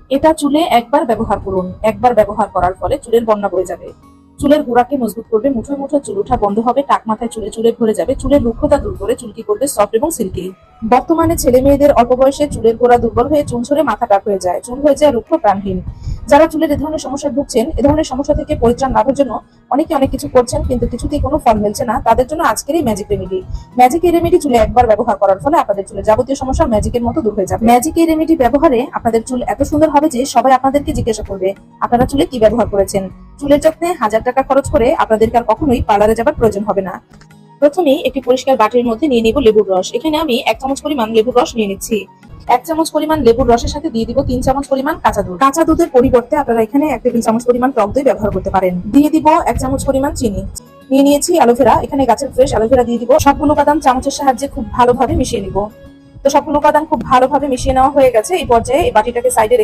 এটা চুলে একবার ব্যবহার করুন। একবার ব্যবহার করার ফলে চুলের বন্যা বয়ে যাবে। চুলের গোড়াকে মজবুত করবে, মুঠোয় মুঠোয় চুল ওঠা বন্ধ হবে, টাক মাথায় চুলে চুলে ভরে যাবে, চুলের রুক্ষতা দূর করে চুলকি করবে সফট এবং সিল্কি। বর্তমানে ছেলে মেয়েদের অল্প বয়সে চুলের গোড়া দুর্বল হয়ে চুল ঝরে মাথা টাক হয়ে যায়, চুল হয়ে যায় রুক্ষ প্রাণহীন। যারা চুলের এ ধরনের সমস্যায় ভুগছেন, এ ধরনের সমস্যা থেকে পরিত্রাণ লাভের জন্য অনেকে অনেক কিছু করছেন কিন্তু কিছুতেই কোনো ফল মিলছে না, তাদের জন্য আজকের এই ম্যাজিক রেমেডি। ম্যাজিক এই রেমেডি চুলে একবার ব্যবহার করার ফলে আপনাদের চুলের যাবতীয় সমস্যা ম্যাজিকের মতো দূর হয়ে যাবে। ম্যাজিক এই রেমেডি ব্যবহারে আপনাদের চুল এত সুন্দর হবে যে সবাই আপনাদেরকে জিজ্ঞাসা করবে আপনারা চুলে কি ব্যবহার করেছেন। চুলের যত্নে 1000 টাকা খরচ করে আপনাদেরকে আর কখনোই পার্লারে যাবার প্রয়োজন হবে না। প্রথমেই একটি পরিষ্কার বাটির মধ্যে নিয়ে নিব লেবুর রস। এখানে আমি 1 চামচ পরিমাণ লেবুর রস নিয়ে নিচ্ছি। 1 চামচ পরিমাণ লেবুর রসের সাথে দিয়ে দিব 3 চামচ পরিমাণ কাঁচা দুধ। কাঁচা দুধের পরিবর্তে আপনারা এখানে 1 টেবিল চামচ পরিমাণ টক দই ব্যবহার করতে পারেন। দিয়ে দিব 1 চামচ পরিমাণ চিনি। নিয়ে নিয়েছি অ্যালোভেরা, এখানে গাছের ফ্রেশ অ্যালোভেরা দিয়ে দিব। সবগুলো উপাদান চামচের সাহায্যে খুব ভালোভাবে মিশিয়ে নিব। তো সবগুলো উপাদান খুব ভালোভাবে মিশিয়ে নেওয়া হয়ে গেছে। এই পর্যায়ে এই বাটিটাকে সাইডে